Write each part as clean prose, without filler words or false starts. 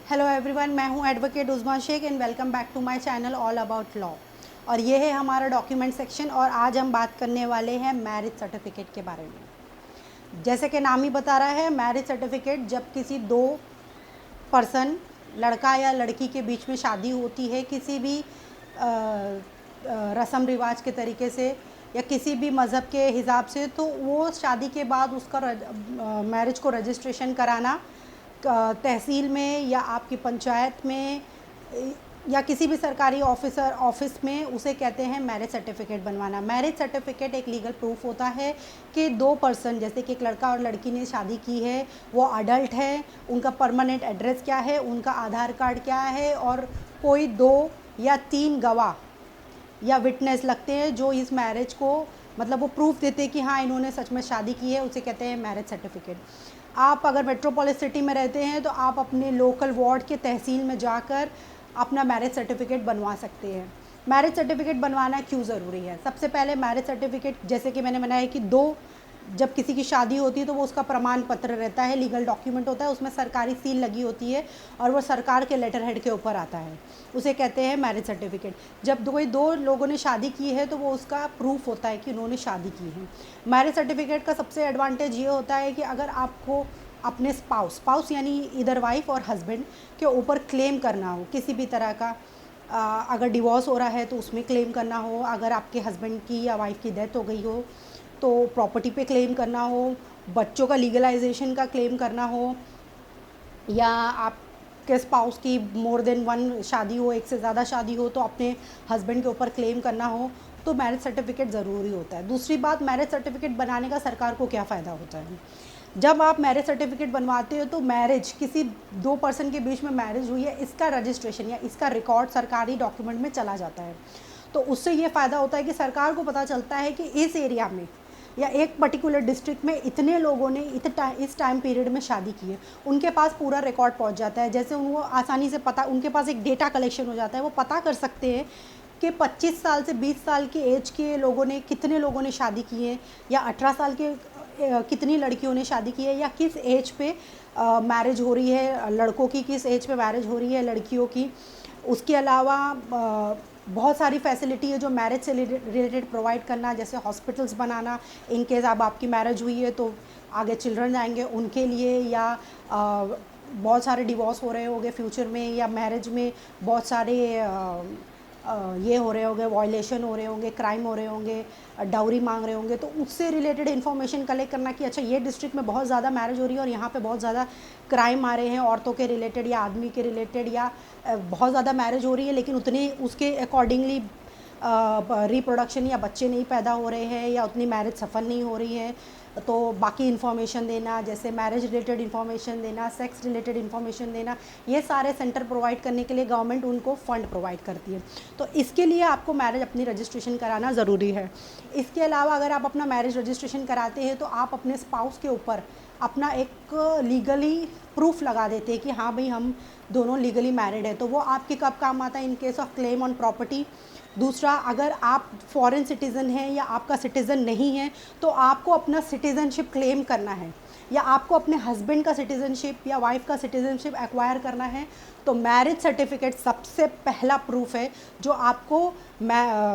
Hello everyone, मैं हूं advocate Usma Shaikh and welcome back to my channel all about law. और ये है हमारा डॉक्यूमेंट सेक्शन और आज हम बात करने वाले हैं मैरिज सर्टिफिकेट के बारे में। जैसे कि नाम ही बता रहा है, मैरिज सर्टिफिकेट जब किसी दो पर्सन, लड़का या लड़की के बीच में शादी होती है किसी भी रस्म रिवाज के तरीके से या किसी भी मज़हब के हिसाब से, तो वो शादी के बाद उसका मैरिज को रजिस्ट्रेशन कराना तहसील में या आपकी पंचायत में या किसी भी सरकारी ऑफिस में, उसे कहते हैं मैरिज सर्टिफिकेट बनवाना। मैरिज सर्टिफिकेट एक लीगल प्रूफ होता है कि दो पर्सन, जैसे कि एक लड़का और लड़की ने शादी की है, वो अडल्ट है, उनका परमानेंट एड्रेस क्या है, उनका आधार कार्ड क्या है और कोई दो या तीन गवाह या विटनेस लगते हैं जो इस मैरिज को मतलब वो प्रूफ देते हैं कि हाँ इन्होंने सच में शादी की है, उसे कहते हैं मैरिज सर्टिफिकेट। आप अगर मेट्रोपोलिस सिटी में रहते हैं तो आप अपने लोकल वार्ड के तहसील में जाकर अपना मैरिज सर्टिफिकेट बनवा सकते हैं। मैरिज सर्टिफिकेट बनवाना क्यों ज़रूरी है? सबसे पहले मैरिज सर्टिफिकेट, जैसे कि मैंने बनाया कि दो, जब किसी की शादी होती है तो वो उसका प्रमाण पत्र रहता है, लीगल डॉक्यूमेंट होता है, उसमें सरकारी सील लगी होती है और वो सरकार के लेटर हेड के ऊपर आता है, उसे कहते हैं मैरिज सर्टिफिकेट। जब कोई दो लोगों ने शादी की है तो वो उसका प्रूफ होता है कि उन्होंने शादी की है। मैरिज सर्टिफिकेट का सबसे एडवांटेज ये होता है कि अगर आपको अपने स्पाउस यानी इधर वाइफ और हस्बैंड के ऊपर क्लेम करना हो किसी भी तरह का, अगर डिवोर्स हो रहा है तो उसमें क्लेम करना हो, अगर आपके हस्बैंड की या वाइफ की डेथ हो गई हो तो प्रॉपर्टी पे क्लेम करना हो, बच्चों का लीगलाइजेशन का क्लेम करना हो, या आपके स्पाउस की मोर देन वन शादी हो, एक से ज़्यादा शादी हो तो अपने हस्बैंड के ऊपर क्लेम करना हो, तो मैरिज सर्टिफिकेट ज़रूरी होता है। दूसरी बात, मैरिज सर्टिफिकेट बनाने का सरकार को क्या फ़ायदा होता है? जब आप मैरिज सर्टिफिकेट बनवाते हो तो मैरिज, किसी दो पर्सन के बीच में मैरिज हुई है, इसका रजिस्ट्रेशन या इसका रिकॉर्ड सरकारी डॉक्यूमेंट में चला जाता है। तो उससे ये फ़ायदा होता है कि सरकार को पता चलता है कि इस एरिया में या एक पर्टिकुलर डिस्ट्रिक्ट में इतने लोगों ने इस टाइम पीरियड में शादी की है, उनके पास पूरा रिकॉर्ड पहुंच जाता है। जैसे उनको आसानी से पता, उनके पास एक डेटा कलेक्शन हो जाता है, वो पता कर सकते हैं कि 25 साल से 20 साल की एज के लोगों ने, कितने लोगों ने शादी की है, या 18 साल के कितनी लड़कियों ने शादी की है, या किस एज पे मैरिज हो रही है, लड़कों की किस एज पे मैरिज हो रही है, लड़कियों की। उसके अलावा बहुत सारी फैसिलिटी है जो मैरिज से रिलेटेड प्रोवाइड करना, जैसे हॉस्पिटल्स बनाना इन केस अब आपकी मैरिज हुई है तो आगे चिल्ड्रन आएंगे उनके लिए, या बहुत सारे डिवोर्स हो रहे होंगे फ्यूचर में, या मैरिज में बहुत सारे ये हो रहे होंगे, वायलेशन हो रहे होंगे, क्राइम हो रहे होंगे, डाउरी मांग रहे होंगे, तो उससे रिलेटेड इन्फॉर्मेशन कलेक्ट करना कि अच्छा ये डिस्ट्रिक्ट में बहुत ज़्यादा मैरिज हो रही है और यहाँ पे बहुत ज़्यादा क्राइम आ रहे हैं औरतों के रिलेटेड या आदमी के रिलेटेड, या बहुत ज़्यादा मैरिज हो रही है लेकिन उतने उसके अकॉर्डिंगली रिप्रोडक्शन या बच्चे नहीं पैदा हो रहे हैं या उतनी मैरिज सफल नहीं हो रही है, तो बाकी इन्फॉर्मेशन देना, जैसे मैरिज रिलेटेड इन्फॉर्मेशन देना, सेक्स रिलेटेड इन्फॉर्मेशन देना, ये सारे सेंटर प्रोवाइड करने के लिए गवर्नमेंट उनको फ़ंड प्रोवाइड करती है। तो इसके लिए आपको मैरिज अपनी रजिस्ट्रेशन कराना ज़रूरी है। इसके अलावा अगर आप अपना मैरिज रजिस्ट्रेशन कराते हैं तो आप अपने स्पाउस के ऊपर अपना एक लीगली प्रूफ लगा देते हैं कि हाँ भाई हम दोनों लीगली मैरिड है, तो वो आपके कब काम आता है? In case of claim on property. दूसरा, अगर आप फॉरेन सिटीज़न हैं या आपका सिटीज़न नहीं है तो आपको अपना सिटीज़नशिप क्लेम करना है, या आपको अपने हस्बैंड का सिटीज़नशिप या वाइफ का सिटीज़नशिप एक्वायर करना है, तो मैरिज सर्टिफिकेट सबसे पहला प्रूफ है जो आपको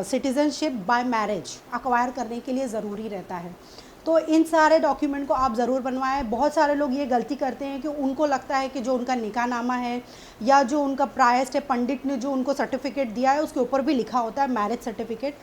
सिटीज़नशिप बाय मैरिज एक्वायर करने के लिए ज़रूरी रहता है। तो इन सारे डॉक्यूमेंट को आप ज़रूर बनवाएं। बहुत सारे लोग ये गलती करते हैं कि उनको लगता है कि जो उनका निकाहनामा है या जो उनका प्रायस्ट है, पंडित ने जो उनको सर्टिफिकेट दिया है उसके ऊपर भी लिखा होता है मैरिज सर्टिफिकेट।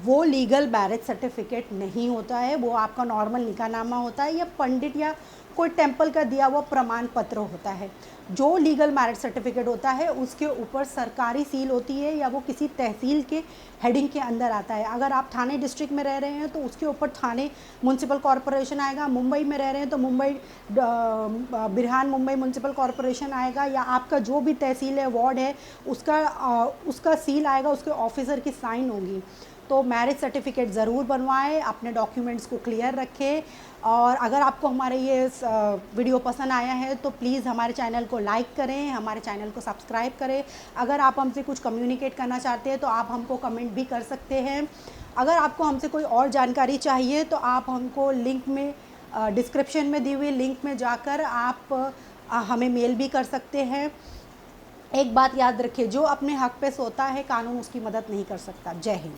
वो लीगल मैरिज सर्टिफिकेट नहीं होता है, वो आपका नॉर्मल निकाहनामा होता है या पंडित या कोई टेम्पल का दिया हुआ प्रमाण पत्र होता है। जो लीगल मैरिज सर्टिफिकेट होता है उसके ऊपर सरकारी सील होती है या वो किसी तहसील के हेडिंग के अंदर आता है। अगर आप थाने डिस्ट्रिक्ट में रह रहे हैं तो उसके ऊपर थाने म्यूनसिपल कॉरपोरेशन आएगा, मुंबई में रह रहे हैं तो मुंबई बिरहान मुंबई म्यूनसिपल कॉरपोरेशन आएगा, या आपका जो भी तहसील है, वार्ड है, उसका सील आएगा, उसके ऑफिसर की साइन होगी। तो मैरिज सर्टिफिकेट ज़रूर बनवाएं, अपने डॉक्यूमेंट्स को क्लियर रखें। और अगर आपको हमारे ये वीडियो पसंद आया है तो प्लीज़ हमारे चैनल को लाइक करें, हमारे चैनल को सब्सक्राइब करें। अगर आप हमसे कुछ कम्युनिकेट करना चाहते हैं तो आप हमको कमेंट भी कर सकते हैं। अगर आपको हमसे कोई और जानकारी चाहिए तो आप हमको लिंक में डिस्क्रिप्शन में दी हुई लिंक में जाकर आप हमें मेल भी कर सकते हैं। एक बात याद रखिए, जो अपने हक पे सोता है कानून उसकी मदद नहीं कर सकता। जय हिंद।